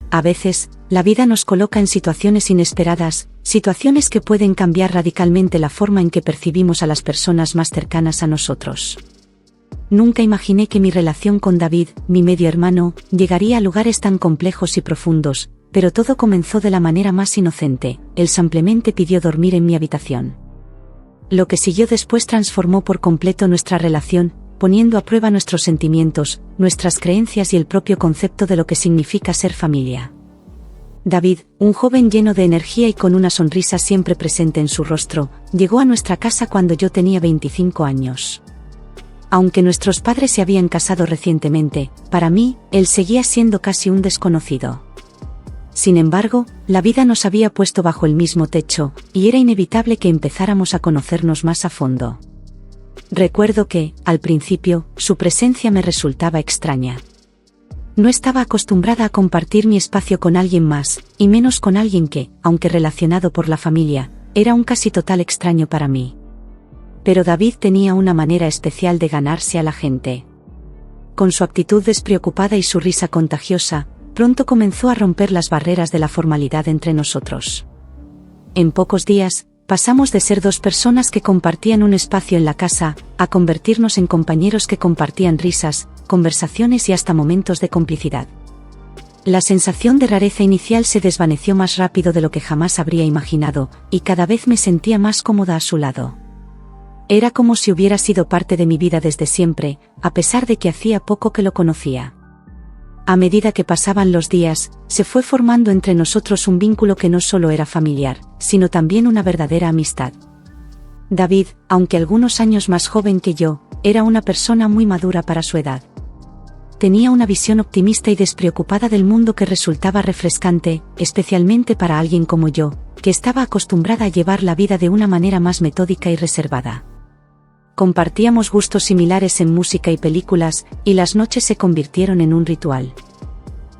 A veces, la vida nos coloca en situaciones inesperadas, situaciones que pueden cambiar radicalmente la forma en que percibimos a las personas más cercanas a nosotros. Nunca imaginé que mi relación con David, mi medio hermano, llegaría a lugares tan complejos y profundos, pero todo comenzó de la manera más inocente. Él simplemente pidió dormir en mi habitación. Lo que siguió después transformó por completo nuestra relación, poniendo a prueba nuestros sentimientos, nuestras creencias y el propio concepto de lo que significa ser familia. David, un joven lleno de energía y con una sonrisa siempre presente en su rostro, llegó a nuestra casa cuando yo tenía 25 años. Aunque nuestros padres se habían casado recientemente, para mí, él seguía siendo casi un desconocido. Sin embargo, la vida nos había puesto bajo el mismo techo, y era inevitable que empezáramos a conocernos más a fondo. Recuerdo que, al principio, su presencia me resultaba extraña. No estaba acostumbrada a compartir mi espacio con alguien más, y menos con alguien que, aunque relacionado por la familia, era un casi total extraño para mí. Pero David tenía una manera especial de ganarse a la gente. Con su actitud despreocupada y su risa contagiosa, pronto comenzó a romper las barreras de la formalidad entre nosotros. En pocos días, pasamos de ser dos personas que compartían un espacio en la casa, a convertirnos en compañeros que compartían risas, conversaciones y hasta momentos de complicidad. La sensación de rareza inicial se desvaneció más rápido de lo que jamás habría imaginado, y cada vez me sentía más cómoda a su lado. Era como si hubiera sido parte de mi vida desde siempre, a pesar de que hacía poco que lo conocía. A medida que pasaban los días, se fue formando entre nosotros un vínculo que no solo era familiar, sino también una verdadera amistad. David, aunque algunos años más joven que yo, era una persona muy madura para su edad. Tenía una visión optimista y despreocupada del mundo que resultaba refrescante, especialmente para alguien como yo, que estaba acostumbrada a llevar la vida de una manera más metódica y reservada. Compartíamos gustos similares en música y películas, y las noches se convirtieron en un ritual.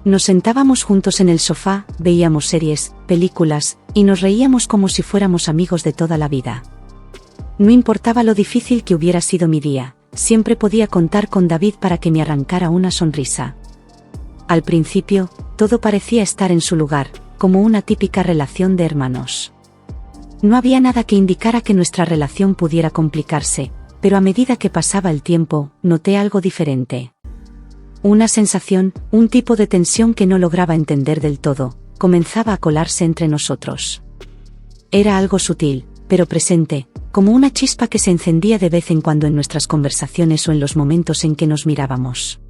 Nos sentábamos juntos en el sofá, veíamos series, películas, y nos reíamos como si fuéramos amigos de toda la vida. No importaba lo difícil que hubiera sido mi día, siempre podía contar con David para que me arrancara una sonrisa. Al principio, todo parecía estar en su lugar, como una típica relación de hermanos. No había nada que indicara que nuestra relación pudiera complicarse, pero a medida que pasaba el tiempo, noté algo diferente. Una sensación, un tipo de tensión que no lograba entender del todo, comenzaba a colarse entre nosotros. Era algo sutil, pero presente, como una chispa que se encendía de vez en cuando en nuestras conversaciones o en los momentos en que nos mirábamos.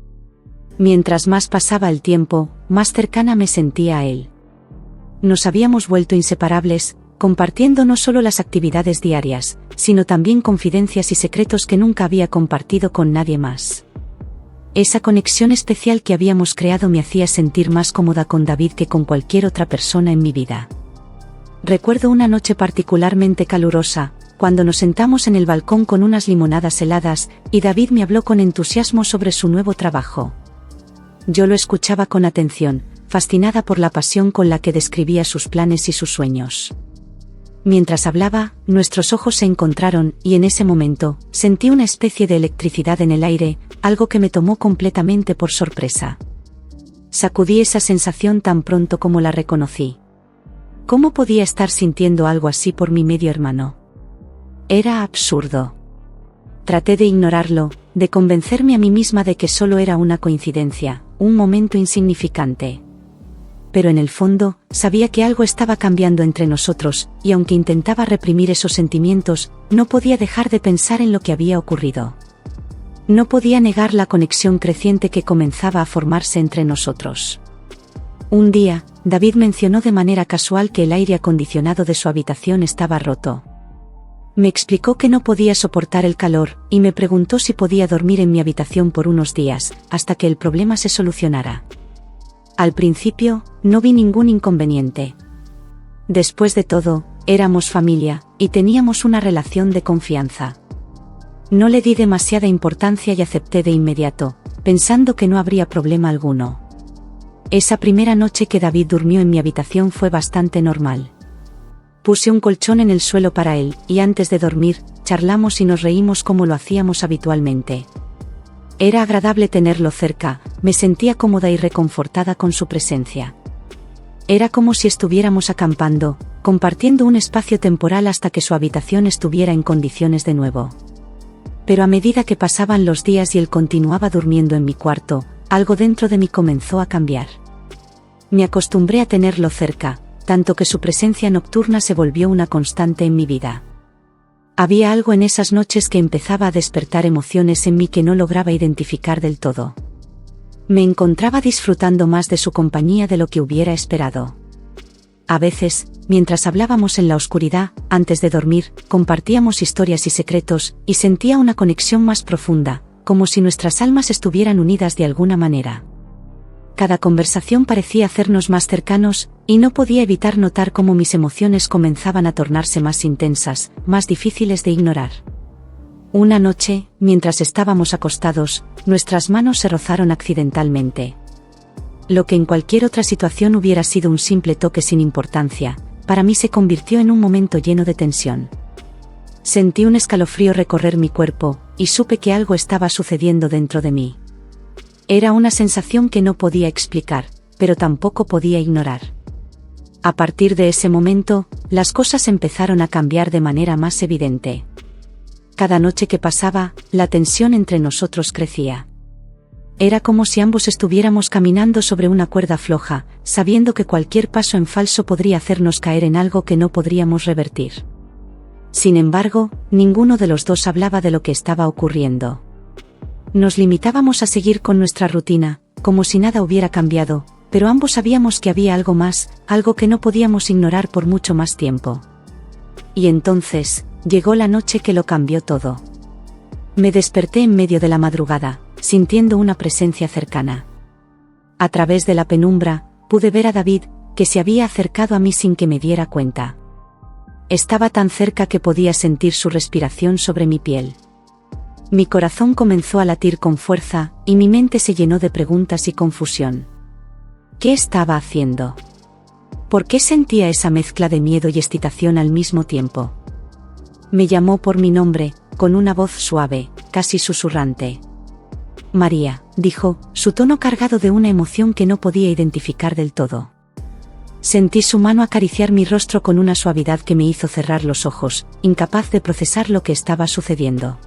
Mientras más pasaba el tiempo, más cercana me sentía a él. Nos habíamos vuelto inseparables, compartiendo no solo las actividades diarias, sino también confidencias y secretos que nunca había compartido con nadie más. Esa conexión especial que habíamos creado me hacía sentir más cómoda con David que con cualquier otra persona en mi vida. Recuerdo una noche particularmente calurosa, cuando nos sentamos en el balcón con unas limonadas heladas, y David me habló con entusiasmo sobre su nuevo trabajo. Yo lo escuchaba con atención, fascinada por la pasión con la que describía sus planes y sus sueños. Mientras hablaba, nuestros ojos se encontraron, y en ese momento, sentí una especie de electricidad en el aire, algo que me tomó completamente por sorpresa. Sacudí esa sensación tan pronto como la reconocí. ¿Cómo podía estar sintiendo algo así por mi medio hermano? Era absurdo. Traté de ignorarlo, de convencerme a mí misma de que solo era una coincidencia, un momento insignificante. Pero en el fondo, sabía que algo estaba cambiando entre nosotros, y aunque intentaba reprimir esos sentimientos, no podía dejar de pensar en lo que había ocurrido. No podía negar la conexión creciente que comenzaba a formarse entre nosotros. Un día, David mencionó de manera casual que el aire acondicionado de su habitación estaba roto. Me explicó que no podía soportar el calor, y me preguntó si podía dormir en mi habitación por unos días, hasta que el problema se solucionara. Al principio, no vi ningún inconveniente. Después de todo, éramos familia, y teníamos una relación de confianza. No le di demasiada importancia y acepté de inmediato, pensando que no habría problema alguno. Esa primera noche que David durmió en mi habitación fue bastante normal. Puse un colchón en el suelo para él, y antes de dormir, charlamos y nos reímos como lo hacíamos habitualmente. Era agradable tenerlo cerca, me sentía cómoda y reconfortada con su presencia. Era como si estuviéramos acampando, compartiendo un espacio temporal hasta que su habitación estuviera en condiciones de nuevo. Pero a medida que pasaban los días y él continuaba durmiendo en mi cuarto, algo dentro de mí comenzó a cambiar. Me acostumbré a tenerlo cerca, tanto que su presencia nocturna se volvió una constante en mi vida. Había algo en esas noches que empezaba a despertar emociones en mí que no lograba identificar del todo. Me encontraba disfrutando más de su compañía de lo que hubiera esperado. A veces, mientras hablábamos en la oscuridad, antes de dormir, compartíamos historias y secretos, y sentía una conexión más profunda, como si nuestras almas estuvieran unidas de alguna manera. Cada conversación parecía hacernos más cercanos, y no podía evitar notar cómo mis emociones comenzaban a tornarse más intensas, más difíciles de ignorar. Una noche, mientras estábamos acostados, nuestras manos se rozaron accidentalmente. Lo que en cualquier otra situación hubiera sido un simple toque sin importancia, para mí se convirtió en un momento lleno de tensión. Sentí un escalofrío recorrer mi cuerpo, y supe que algo estaba sucediendo dentro de mí. Era una sensación que no podía explicar, pero tampoco podía ignorar. A partir de ese momento, las cosas empezaron a cambiar de manera más evidente. Cada noche que pasaba, la tensión entre nosotros crecía. Era como si ambos estuviéramos caminando sobre una cuerda floja, sabiendo que cualquier paso en falso podría hacernos caer en algo que no podríamos revertir. Sin embargo, ninguno de los dos hablaba de lo que estaba ocurriendo. Nos limitábamos a seguir con nuestra rutina, como si nada hubiera cambiado, pero ambos sabíamos que había algo más, algo que no podíamos ignorar por mucho más tiempo. Y entonces, llegó la noche que lo cambió todo. Me desperté en medio de la madrugada, sintiendo una presencia cercana. A través de la penumbra, pude ver a David, que se había acercado a mí sin que me diera cuenta. Estaba tan cerca que podía sentir su respiración sobre mi piel. Mi corazón comenzó a latir con fuerza, y mi mente se llenó de preguntas y confusión. ¿Qué estaba haciendo? ¿Por qué sentía esa mezcla de miedo y excitación al mismo tiempo? Me llamó por mi nombre, con una voz suave, casi susurrante. María, dijo, su tono cargado de una emoción que no podía identificar del todo. Sentí su mano acariciar mi rostro con una suavidad que me hizo cerrar los ojos, incapaz de procesar lo que estaba sucediendo.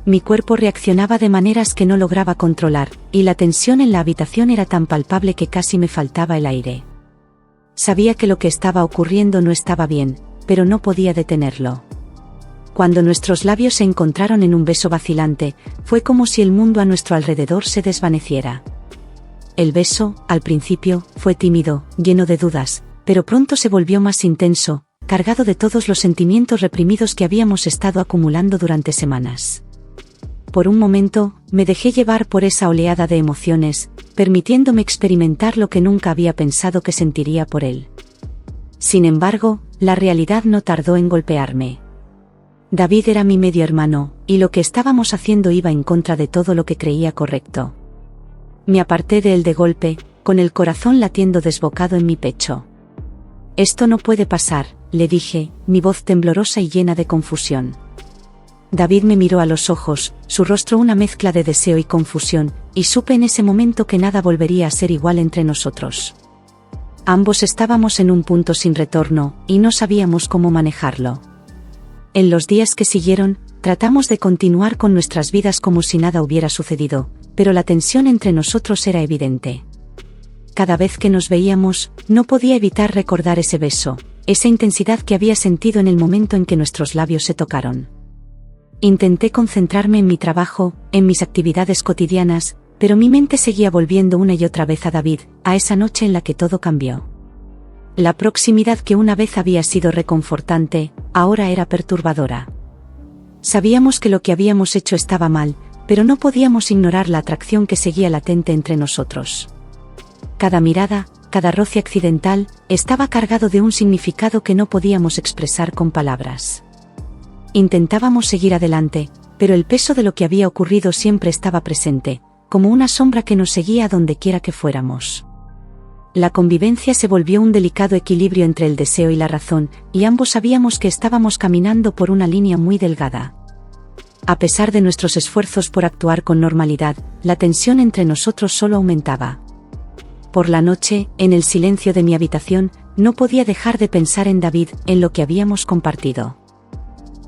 Mi cuerpo reaccionaba de maneras que no lograba controlar, y la tensión en la habitación era tan palpable que casi me faltaba el aire. Sabía que lo que estaba ocurriendo no estaba bien, pero no podía detenerlo. Cuando nuestros labios se encontraron en un beso vacilante, fue como si el mundo a nuestro alrededor se desvaneciera. El beso, al principio, fue tímido, lleno de dudas, pero pronto se volvió más intenso, cargado de todos los sentimientos reprimidos que habíamos estado acumulando durante semanas. Por un momento, me dejé llevar por esa oleada de emociones, permitiéndome experimentar lo que nunca había pensado que sentiría por él. Sin embargo, la realidad no tardó en golpearme. David era mi medio hermano, y lo que estábamos haciendo iba en contra de todo lo que creía correcto. Me aparté de él de golpe, con el corazón latiendo desbocado en mi pecho. Esto no puede pasar, le dije, mi voz temblorosa y llena de confusión. David me miró a los ojos, su rostro una mezcla de deseo y confusión, y supe en ese momento que nada volvería a ser igual entre nosotros. Ambos estábamos en un punto sin retorno, y no sabíamos cómo manejarlo. En los días que siguieron, tratamos de continuar con nuestras vidas como si nada hubiera sucedido, pero la tensión entre nosotros era evidente. Cada vez que nos veíamos, no podía evitar recordar ese beso, esa intensidad que había sentido en el momento en que nuestros labios se tocaron. Intenté concentrarme en mi trabajo, en mis actividades cotidianas, pero mi mente seguía volviendo una y otra vez a David, a esa noche en la que todo cambió. La proximidad que una vez había sido reconfortante, ahora era perturbadora. Sabíamos que lo que habíamos hecho estaba mal, pero no podíamos ignorar la atracción que seguía latente entre nosotros. Cada mirada, cada roce accidental, estaba cargado de un significado que no podíamos expresar con palabras. Intentábamos seguir adelante, pero el peso de lo que había ocurrido siempre estaba presente, como una sombra que nos seguía a donde quiera que fuéramos. La convivencia se volvió un delicado equilibrio entre el deseo y la razón, y ambos sabíamos que estábamos caminando por una línea muy delgada. A pesar de nuestros esfuerzos por actuar con normalidad, la tensión entre nosotros solo aumentaba. Por la noche, en el silencio de mi habitación, no podía dejar de pensar en David, en lo que habíamos compartido.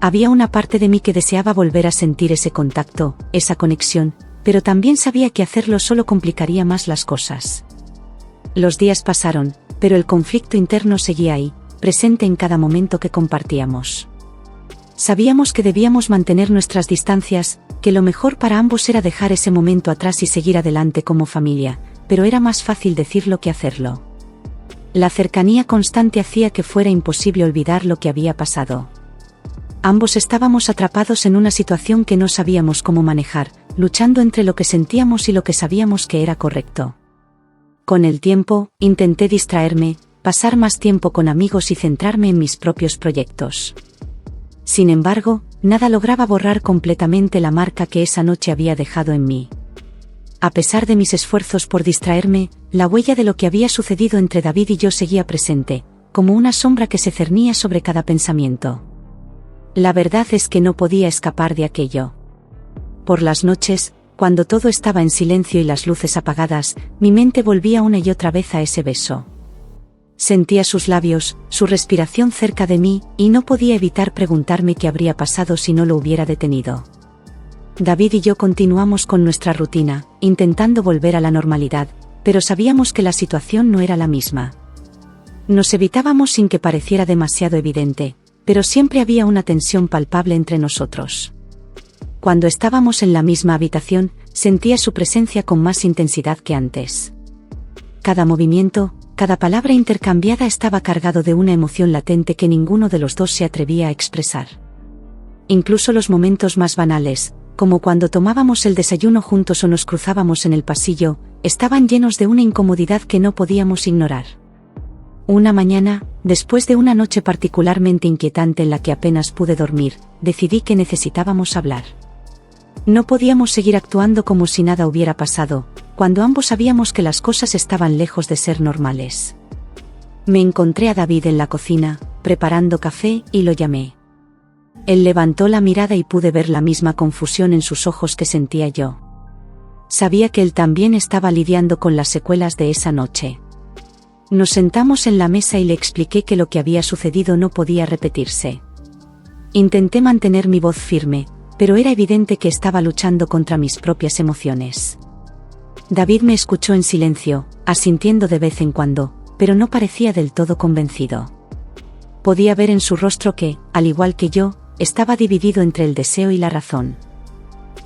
Había una parte de mí que deseaba volver a sentir ese contacto, esa conexión, pero también sabía que hacerlo solo complicaría más las cosas. Los días pasaron, pero el conflicto interno seguía ahí, presente en cada momento que compartíamos. Sabíamos que debíamos mantener nuestras distancias, que lo mejor para ambos era dejar ese momento atrás y seguir adelante como familia, pero era más fácil decirlo que hacerlo. La cercanía constante hacía que fuera imposible olvidar lo que había pasado. Ambos estábamos atrapados en una situación que no sabíamos cómo manejar, luchando entre lo que sentíamos y lo que sabíamos que era correcto. Con el tiempo, intenté distraerme, pasar más tiempo con amigos y centrarme en mis propios proyectos. Sin embargo, nada lograba borrar completamente la marca que esa noche había dejado en mí. A pesar de mis esfuerzos por distraerme, la huella de lo que había sucedido entre David y yo seguía presente, como una sombra que se cernía sobre cada pensamiento. La verdad es que no podía escapar de aquello. Por las noches, cuando todo estaba en silencio y las luces apagadas, mi mente volvía una y otra vez a ese beso. Sentía sus labios, su respiración cerca de mí, y no podía evitar preguntarme qué habría pasado si no lo hubiera detenido. David y yo continuamos con nuestra rutina, intentando volver a la normalidad, pero sabíamos que la situación no era la misma. Nos evitábamos sin que pareciera demasiado evidente, pero siempre había una tensión palpable entre nosotros. Cuando estábamos en la misma habitación, sentía su presencia con más intensidad que antes. Cada movimiento, cada palabra intercambiada estaba cargado de una emoción latente que ninguno de los dos se atrevía a expresar. Incluso los momentos más banales, como cuando tomábamos el desayuno juntos o nos cruzábamos en el pasillo, estaban llenos de una incomodidad que no podíamos ignorar. Una mañana, después de una noche particularmente inquietante en la que apenas pude dormir, decidí que necesitábamos hablar. No podíamos seguir actuando como si nada hubiera pasado, cuando ambos sabíamos que las cosas estaban lejos de ser normales. Me encontré a David en la cocina, preparando café, y lo llamé. Él levantó la mirada y pude ver la misma confusión en sus ojos que sentía yo. Sabía que él también estaba lidiando con las secuelas de esa noche. Nos sentamos en la mesa y le expliqué que lo que había sucedido no podía repetirse. Intenté mantener mi voz firme, pero era evidente que estaba luchando contra mis propias emociones. David me escuchó en silencio, asintiendo de vez en cuando, pero no parecía del todo convencido. Podía ver en su rostro que, al igual que yo, estaba dividido entre el deseo y la razón.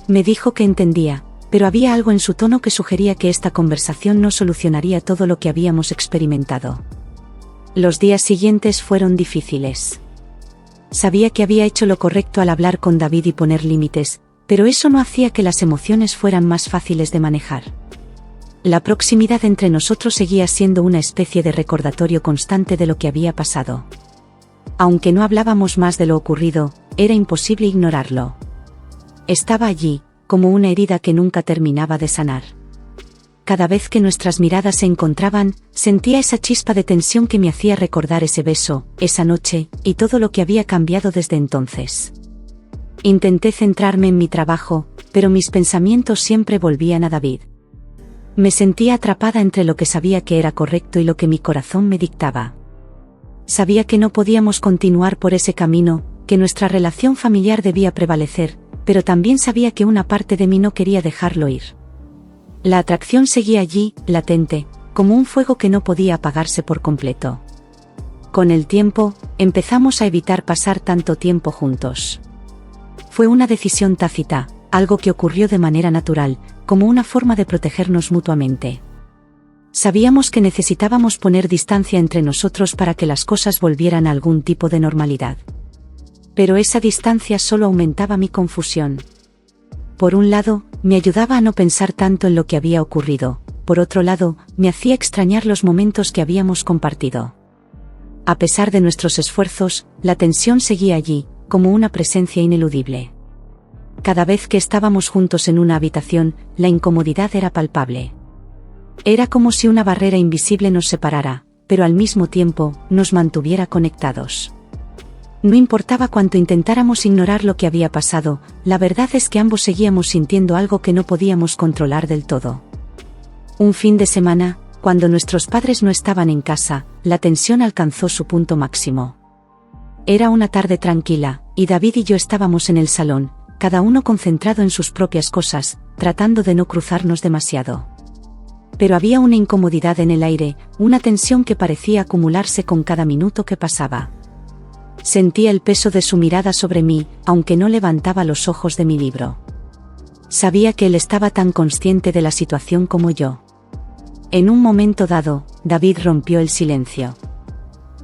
Me dijo que entendía, pero había algo en su tono que sugería que esta conversación no solucionaría todo lo que habíamos experimentado. Los días siguientes fueron difíciles. Sabía que había hecho lo correcto al hablar con David y poner límites, pero eso no hacía que las emociones fueran más fáciles de manejar. La proximidad entre nosotros seguía siendo una especie de recordatorio constante de lo que había pasado. Aunque no hablábamos más de lo ocurrido, era imposible ignorarlo. Estaba allí, como una herida que nunca terminaba de sanar. Cada vez que nuestras miradas se encontraban, sentía esa chispa de tensión que me hacía recordar ese beso, esa noche, y todo lo que había cambiado desde entonces. Intenté centrarme en mi trabajo, pero mis pensamientos siempre volvían a David. Me sentía atrapada entre lo que sabía que era correcto y lo que mi corazón me dictaba. Sabía que no podíamos continuar por ese camino, que nuestra relación familiar debía prevalecer, pero también sabía que una parte de mí no quería dejarlo ir. La atracción seguía allí, latente, como un fuego que no podía apagarse por completo. Con el tiempo, empezamos a evitar pasar tanto tiempo juntos. Fue una decisión tácita, algo que ocurrió de manera natural, como una forma de protegernos mutuamente. Sabíamos que necesitábamos poner distancia entre nosotros para que las cosas volvieran a algún tipo de normalidad. Pero esa distancia solo aumentaba mi confusión. Por un lado, me ayudaba a no pensar tanto en lo que había ocurrido, por otro lado, me hacía extrañar los momentos que habíamos compartido. A pesar de nuestros esfuerzos, la tensión seguía allí, como una presencia ineludible. Cada vez que estábamos juntos en una habitación, la incomodidad era palpable. Era como si una barrera invisible nos separara, pero al mismo tiempo, nos mantuviera conectados. No importaba cuánto intentáramos ignorar lo que había pasado, la verdad es que ambos seguíamos sintiendo algo que no podíamos controlar del todo. Un fin de semana, Cuando nuestros padres no estaban en casa, la tensión alcanzó su punto máximo. Era una tarde tranquila, y David y yo estábamos en el salón, cada uno concentrado en sus propias cosas, tratando de no cruzarnos demasiado. Pero había una incomodidad en el aire, una tensión que parecía acumularse con cada minuto que pasaba. Sentía el peso de su mirada sobre mí, aunque no levantaba los ojos de mi libro. Sabía que él estaba tan consciente de la situación como yo. En un momento dado, David rompió el silencio.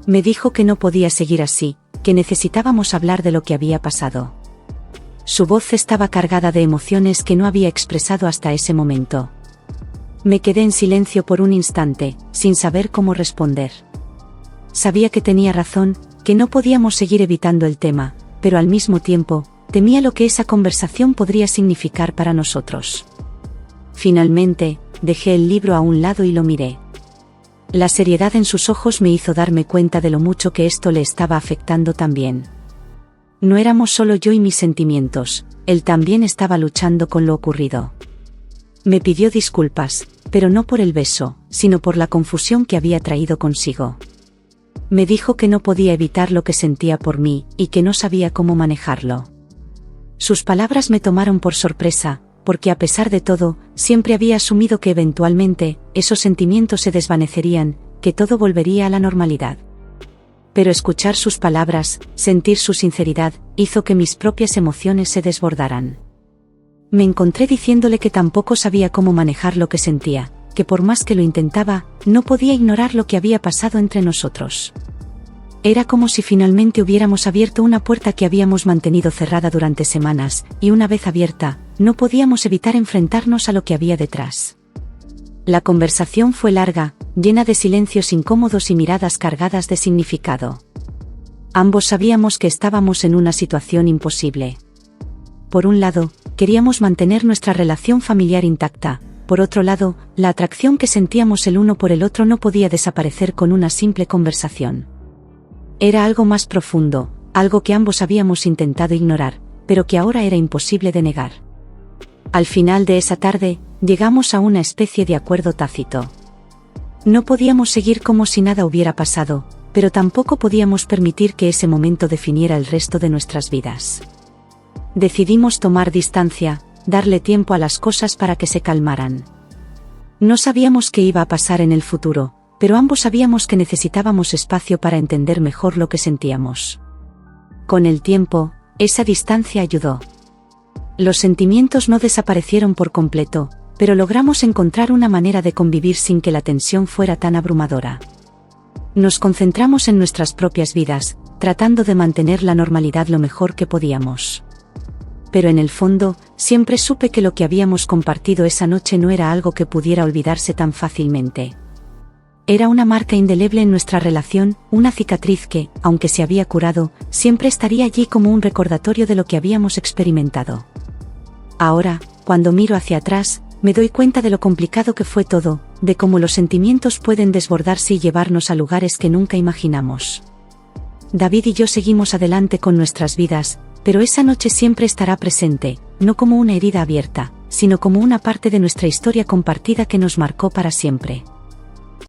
Me dijo que no podía seguir así, que necesitábamos hablar de lo que había pasado. Su voz estaba cargada de emociones que no había expresado hasta ese momento. Me quedé en silencio por un instante, sin saber cómo responder. Sabía que tenía razón, que no podíamos seguir evitando el tema, pero al mismo tiempo, temía lo que esa conversación podría significar para nosotros. Finalmente, dejé el libro a un lado y lo miré. La seriedad en sus ojos me hizo darme cuenta de lo mucho que esto le estaba afectando también. No éramos solo yo y mis sentimientos, él también estaba luchando con lo ocurrido. Me pidió disculpas, pero no por el beso, sino por la confusión que había traído consigo. Me dijo que no podía evitar lo que sentía por mí, y que no sabía cómo manejarlo. Sus palabras me tomaron por sorpresa, porque a pesar de todo, siempre había asumido que eventualmente, esos sentimientos se desvanecerían, que todo volvería a la normalidad. Pero escuchar sus palabras, sentir su sinceridad, hizo que mis propias emociones se desbordaran. Me encontré diciéndole que tampoco sabía cómo manejar lo que sentía, que por más que lo intentaba, no podía ignorar lo que había pasado entre nosotros. Era como si finalmente hubiéramos abierto una puerta que habíamos mantenido cerrada durante semanas, y una vez abierta, no podíamos evitar enfrentarnos a lo que había detrás. La conversación fue larga, llena de silencios incómodos y miradas cargadas de significado. Ambos sabíamos que estábamos en una situación imposible. Por un lado, queríamos mantener nuestra relación familiar intacta. Por otro lado, la atracción que sentíamos el uno por el otro no podía desaparecer con una simple conversación. Era algo más profundo, algo que ambos habíamos intentado ignorar, pero que ahora era imposible de negar. Al final de esa tarde, llegamos a una especie de acuerdo tácito. No podíamos seguir como si nada hubiera pasado, pero tampoco podíamos permitir que ese momento definiera el resto de nuestras vidas. Decidimos tomar distancia, darle tiempo a las cosas para que se calmaran. No sabíamos qué iba a pasar en el futuro, pero ambos sabíamos que necesitábamos espacio para entender mejor lo que sentíamos. Con el tiempo, esa distancia ayudó. Los sentimientos no desaparecieron por completo, pero logramos encontrar una manera de convivir sin que la tensión fuera tan abrumadora. Nos concentramos en nuestras propias vidas, tratando de mantener la normalidad lo mejor que podíamos. Pero en el fondo, siempre supe que lo que habíamos compartido esa noche no era algo que pudiera olvidarse tan fácilmente. Era una marca indeleble en nuestra relación, una cicatriz que, aunque se había curado, siempre estaría allí como un recordatorio de lo que habíamos experimentado. Ahora, cuando miro hacia atrás, me doy cuenta de lo complicado que fue todo, de cómo los sentimientos pueden desbordarse y llevarnos a lugares que nunca imaginamos. David y yo seguimos adelante con nuestras vidas, pero esa noche siempre estará presente, no como una herida abierta, sino como una parte de nuestra historia compartida que nos marcó para siempre.